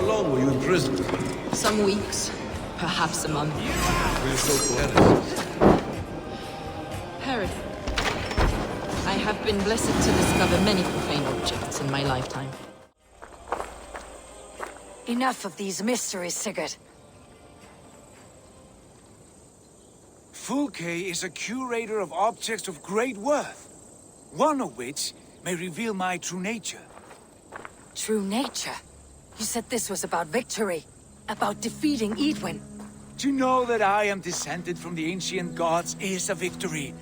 long were you imprisoned? Some weeks, perhaps a month. For your so-called heresy? Herod, I have been blessed to discover many profane objects in my lifetime. Enough of these mysteries, Sigurd. Fulke is a curator of objects of great worth, one of which may reveal my true nature. True nature? You said this was about victory, about defeating Edwin. To know that I am descended from the ancient gods is a victory.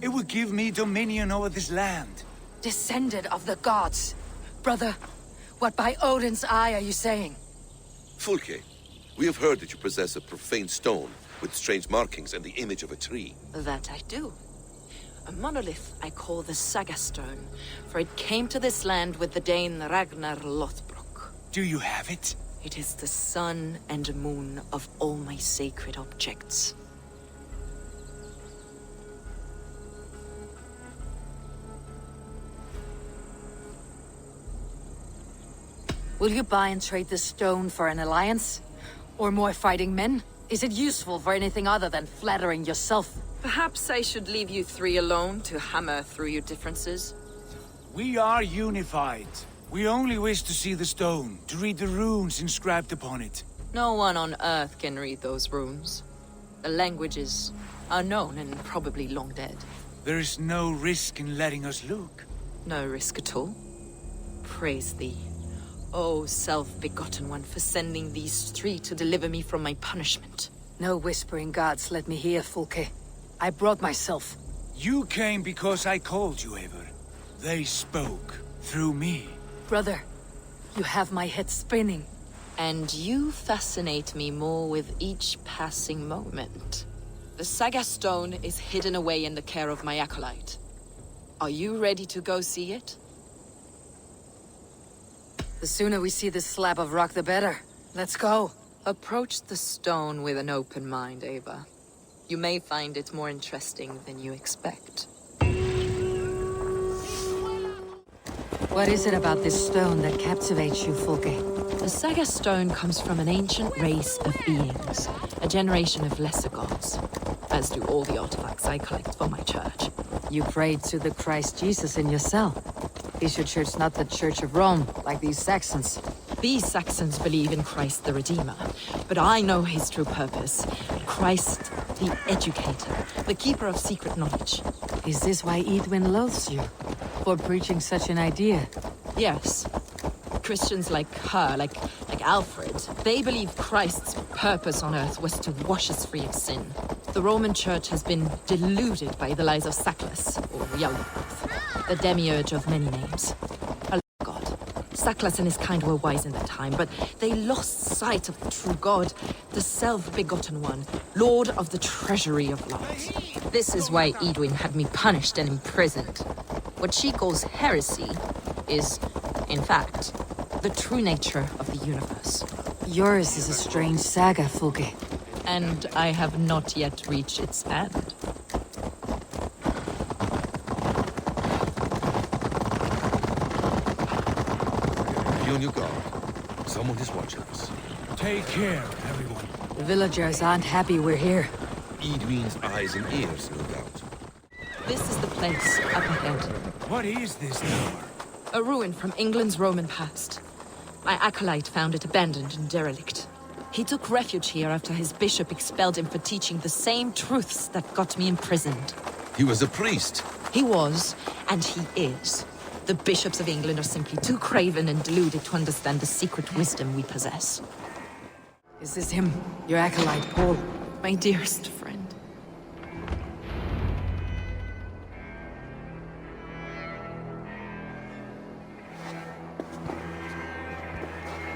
It would give me dominion over this land. Descended of the gods. Brother, what by Odin's eye are you saying? Fulke, we have heard that you possess a profane stone with strange markings and the image of a tree. That I do. A monolith I call the Saga Stone, for it came to this land with the Dane Ragnar Lothbrok. Do you have it? It is the sun and moon of all my sacred objects. Will you buy and trade this stone for an alliance? Or more fighting men? Is it useful for anything other than flattering yourself? Perhaps I should leave you three alone to hammer through your differences. We are unified. We only wish to see the stone, to read the runes inscribed upon it. No one on Earth can read those runes. The languages are known and probably long dead. There is no risk in letting us look. No risk at all. Praise thee, O self-begotten one, for sending these three to deliver me from my punishment. No whispering gods let me hear, Fulke. I brought myself. You came because I called you, Eivor. They spoke through me. Brother, you have my head spinning. And you fascinate me more with each passing moment. The Saga Stone is hidden away in the care of my acolyte. Are you ready to go see it? The sooner we see this slab of rock, the better. Let's go. Approach the stone with an open mind, Ava. You may find it more interesting than you expect. What is it about this stone that captivates you, Fulke? The Saga Stone comes from an ancient race of beings, a generation of lesser gods, as do all the artifacts I collect for my church. You prayed to the Christ Jesus in your cell. Is your church not the Church of Rome, like these Saxons? These Saxons believe in Christ the Redeemer, but I know his true purpose. Christ the Educator, the keeper of secret knowledge. Is this why Edwin loathes you? For preaching such an idea? Yes. Christians like her, like Alfred, they believe Christ's purpose on earth was to wash us free of sin. The Roman Church has been deluded by the lies of Saklas, or Yaldabaoth, the demiurge of many names. A god. Saklas and his kind were wise in their time, but they lost sight of the true God, the self-begotten one, Lord of the treasury of light. This is why Edwin had me punished and imprisoned. What she calls heresy is, in fact, the true nature of the universe. Yours is a strange saga, Fulke. And I have not yet reached its end. Be on your guard. Someone is watching us. Take care, everyone. The villagers aren't happy we're here. Edwin's eyes and ears, no doubt. This is the place up ahead. What is this tower? A ruin from England's Roman past. My acolyte found it abandoned and derelict. He took refuge here after his bishop expelled him for teaching the same truths that got me imprisoned. He was a priest. He was, and he is. The bishops of England are simply too craven and deluded to understand the secret wisdom we possess. Is this him, your acolyte, Paul? My dearest friend.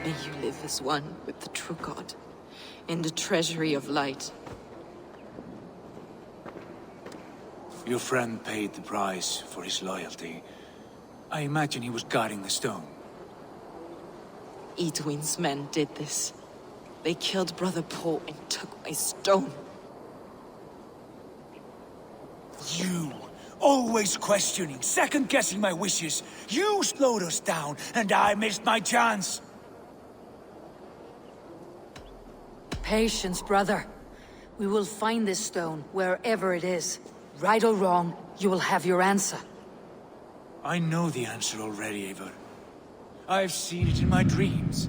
May you live as one with the true God, in the treasury of light. Your friend paid the price for his loyalty. I imagine he was guarding the stone. Edwin's men did this. They killed Brother Paul and took my stone. You, always questioning, second-guessing my wishes. You slowed us down, and I missed my chance. Patience, brother. We will find this stone, wherever it is. Right or wrong, you will have your answer. I know the answer already, Eivor. I've seen it in my dreams.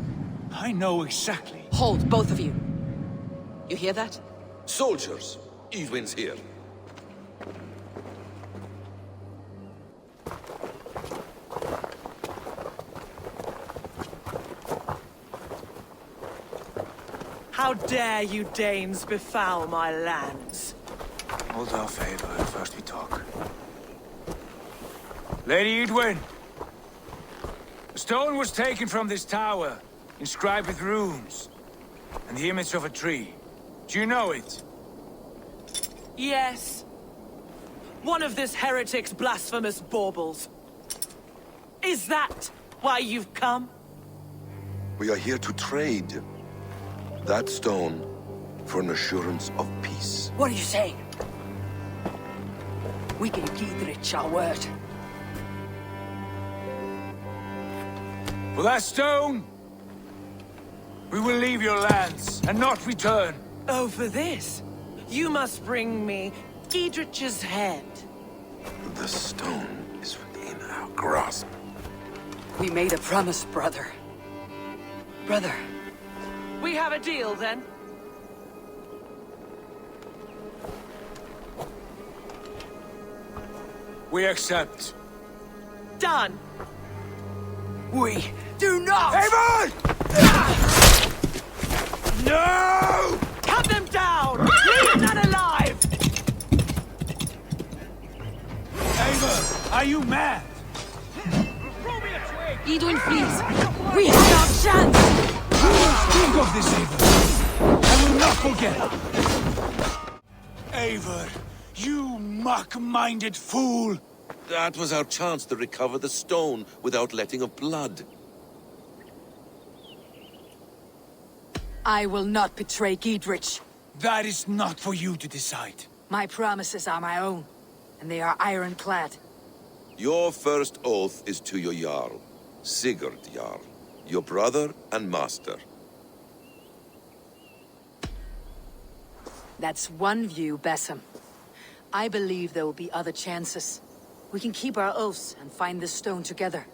I know exactly. Hold, both of you. You hear that? Soldiers, Edwin's here. How dare you Danes befoul my lands? Hold off, Eivor. First we talk. Lady Edwin! The stone was taken from this tower, inscribed with runes, and the image of a tree. Do you know it? Yes. One of this heretic's blasphemous baubles. Is that why you've come? We are here to trade that stone for an assurance of peace. What are you saying? We gave Giedrich our word. For that stone, we will leave your lands and not return. Oh, for this? You must bring me Giedrich's head. The stone is within our grasp. We made a promise, brother. Brother. We have a deal, then? We accept. Done. We do not! Eivor! No! Cut them down! Leave none alive! Eivor, are you mad? Edwin, please. We had our chance! Think of this, Eivor. I will not forget. Eivor, you muck-minded fool! That was our chance to recover the stone without letting of blood. I will not betray Giedrich. That is not for you to decide. My promises are my own, and they are ironclad. Your first oath is to your Jarl, Sigurd Jarl, your brother and master. That's one view, Bessem. I believe there will be other chances. We can keep our oaths and find this stone together.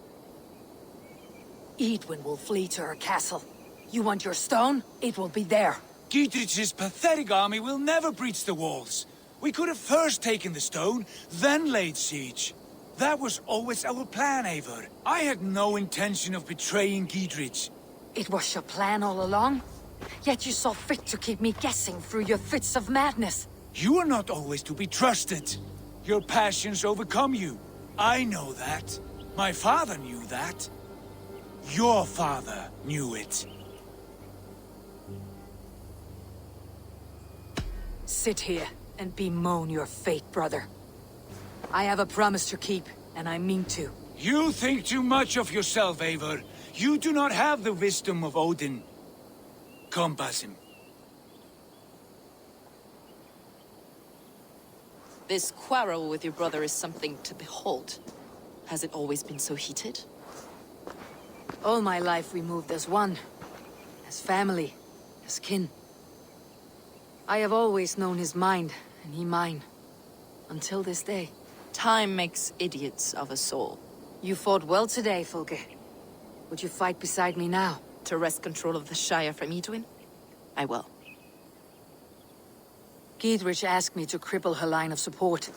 Edwin will flee to her castle. You want your stone? It will be there. Giedrich's pathetic army will never breach the walls. We could have first taken the stone, then laid siege. That was always our plan, Eivor. I had no intention of betraying Giedrich. It was your plan all along? Yet you saw fit to keep me guessing through your fits of madness. You are not always to be trusted. Your passions overcome you. I know that. My father knew that. Your father knew it. Sit here and bemoan your fate, brother. I have a promise to keep, and I mean to. You think too much of yourself, Eivor. You do not have the wisdom of Odin. Come, Basim. This quarrel with your brother is something to behold. Has it always been so heated? All my life we moved as one. As family. As kin. I have always known his mind, and he mine. Until this day. Time makes idiots of us all. You fought well today, Fulke. Would you fight beside me now? To wrest control of the Shire from Edwin? I will. Giedrich asked me to cripple her line of support.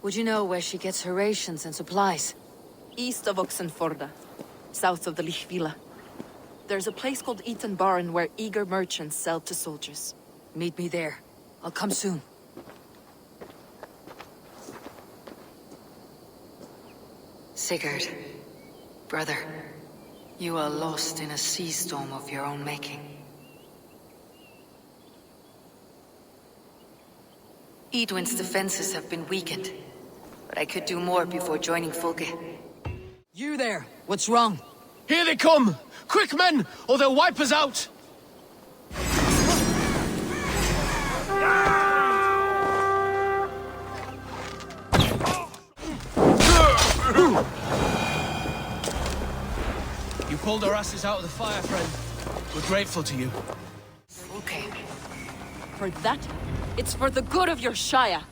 Would you know where she gets her rations and supplies? East of Oxenforda, south of the Lichvila. There's a place called Eaton Barn where eager merchants sell to soldiers. Meet me there. I'll come soon. Sigurd, brother, you are lost in a sea storm of your own making. Edwin's defenses have been weakened, but I could do more before joining Fulke. You there! What's wrong? Here they come! Quick, men, or they'll wipe us out! You pulled our asses out of the fire, friend. We're grateful to you. Okay. For that, it's for the good of your Shire.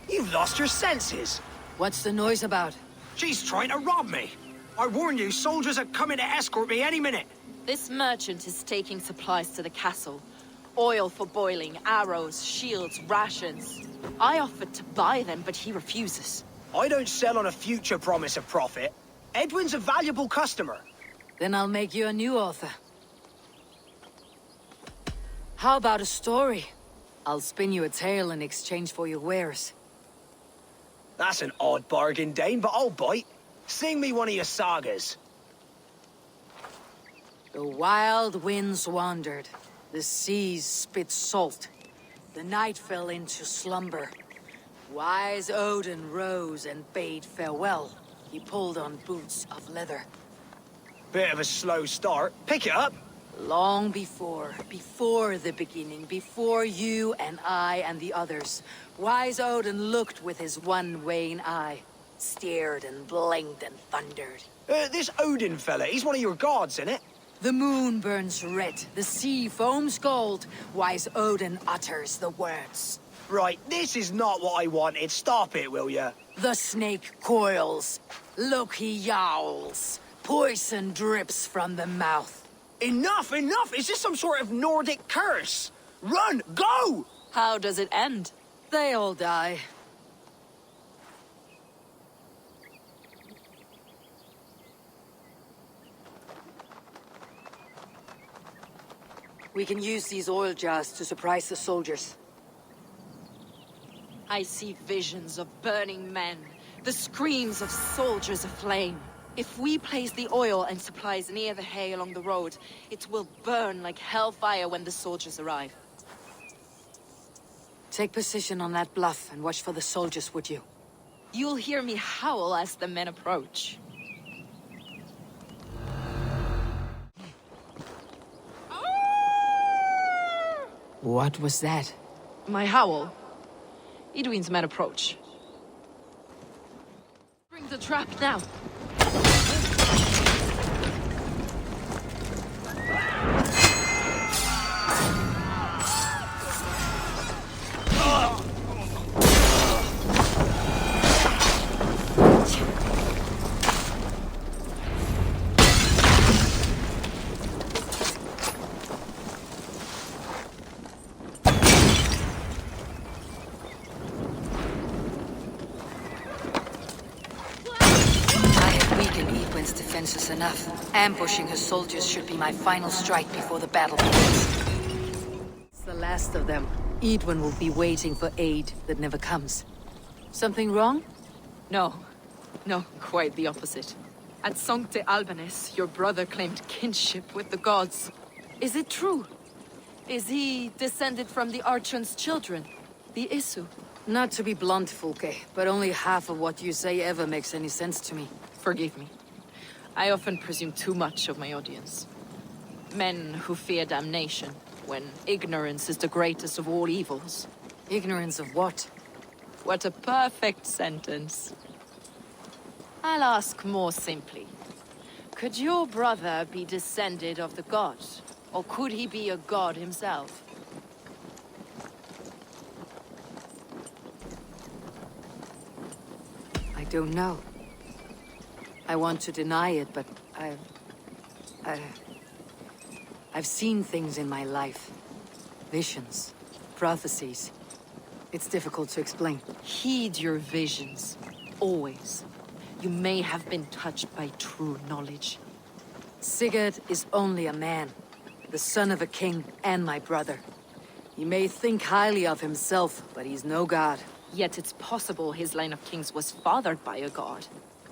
You've lost your senses. What's the noise about? She's trying to rob me. I warn you, soldiers are coming to escort me any minute. This merchant is taking supplies to the castle. Oil for boiling, arrows, shields, rations. I offered to buy them, but he refuses. I don't sell on a future promise of profit. Edwin's a valuable customer. Then I'll make you a new author. How about a story? I'll spin you a tale in exchange for your wares. That's an odd bargain, Dane, but I'll bite. Sing me one of your sagas. The wild winds wandered. The seas spit salt. The night fell into slumber. Wise Odin rose and bade farewell. He pulled on boots of leather. Bit of a slow start. Pick it up. Long before the beginning, before you and I and the others, Wise Odin looked with his one wan eye, stared and blinked and thundered. This Odin fella, he's one of your gods, innit? The moon burns red, the sea foams gold. Wise Odin utters the words. Right, this is not what I wanted. Stop it, will ya? The snake coils. Loki yowls. Poison drips from the mouth. Enough, enough! Is this some sort of Nordic curse? Run! Go! How does it end? They all die. We can use these oil jars to surprise the soldiers. I see visions of burning men, the screams of soldiers aflame. If we place the oil and supplies near the hay along the road, it will burn like hellfire when the soldiers arrive. Take position on that bluff and watch for the soldiers, would you? You'll hear me howl as the men approach. What was that? My howl. Edwin's men approach. Bring the trap now. Defenses enough. Ambushing her soldiers should be my final strike before the battle begins. It's the last of them. Edwin will be waiting for aid that never comes. Something wrong? No. No, quite the opposite. At Sancte Albanus, your brother claimed kinship with the gods. Is it true? Is he descended from the Archon's children, the Isu? Not to be blunt, Fulke, but only half of what you say ever makes any sense to me. Forgive me. I often presume too much of my audience. Men who fear damnation, when ignorance is the greatest of all evils. Ignorance of what? What a perfect sentence. I'll ask more simply. Could your brother be descended of the gods? Or could he be a god himself? I don't know. I want to deny it, but I've seen things in my life. Visions, prophecies. It's difficult to explain. Heed your visions. Always. You may have been touched by true knowledge. Sigurd is only a man, the son of a king and my brother. He may think highly of himself, but he's no god. Yet it's possible his line of kings was fathered by a god.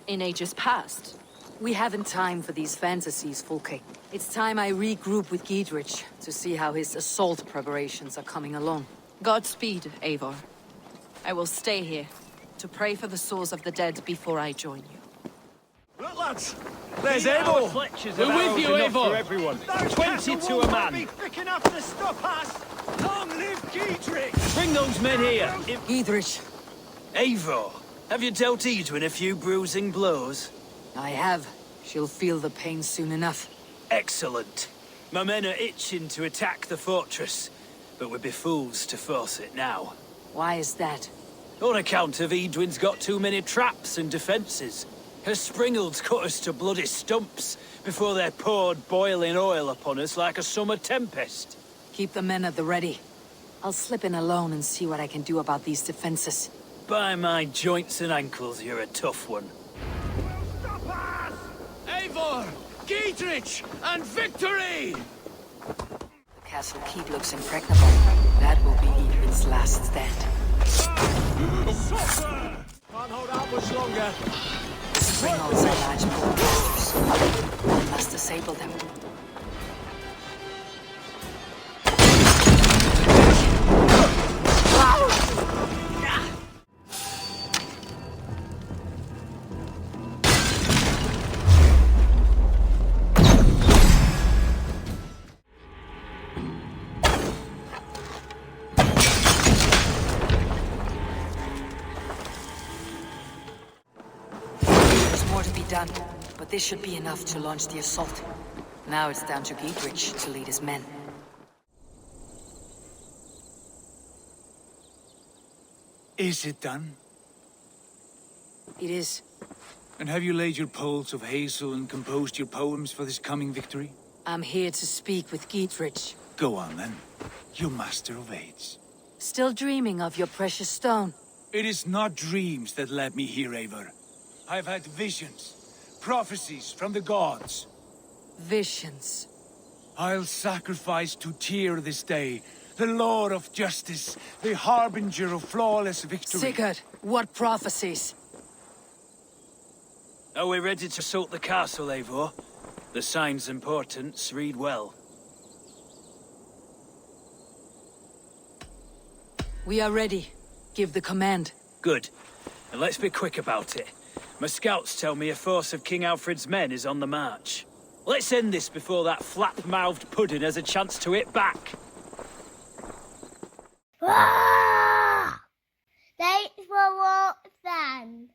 In ages past. We haven't time for these fantasies, Fulke. It's time I regroup with Giedrich to see how his assault preparations are coming along. Godspeed, Eivor. I will stay here to pray for the souls of the dead before I join you. Look, lads! There's Eivor! We're with you, Eivor! Everyone. 20 to a man! Be quick enough to stop us! Long live Giedrich! Bring those men here! Giedrich, Eivor, have you dealt Edwin a few bruising blows? I have. She'll feel the pain soon enough. Excellent. My men are itching to attack the fortress. but we'd be fools to force it now. Why is that? On account of Edwin's got too many traps and defences. Her springalds cut us to bloody stumps before they poured boiling oil upon us like a summer tempest. Keep the men at the ready. I'll slip in alone and see what I can do about these defenses. By my joints and ankles, you're a tough one. Eivor! Dietrich! And victory! The castle keep looks impregnable. That will be Edwin's last stand. Can't hold out much longer. The springles are large boulders. I must disable them. Done, but this should be enough to launch the assault. Now it's down to Dietrich to lead his men. Is it done? It is. And have you laid your poles of hazel and composed your poems for this coming victory? I'm here to speak with Dietrich. Go on then, you master of aids. Still dreaming of your precious stone? It is not dreams that led me here, Eivor. I've had visions. Prophecies from the gods. Visions. I'll sacrifice to Tyr this day, the Lord of Justice, the harbinger of flawless victory. Sigurd, what prophecies? Are we ready to assault the castle, Eivor? The signs and portents read well. We are ready. Give the command. Good. And let's be quick about it. My scouts tell me a force of King Alfred's men is on the march. Let's end this before that flap-mouthed pudding has a chance to hit back. Thanks for watching.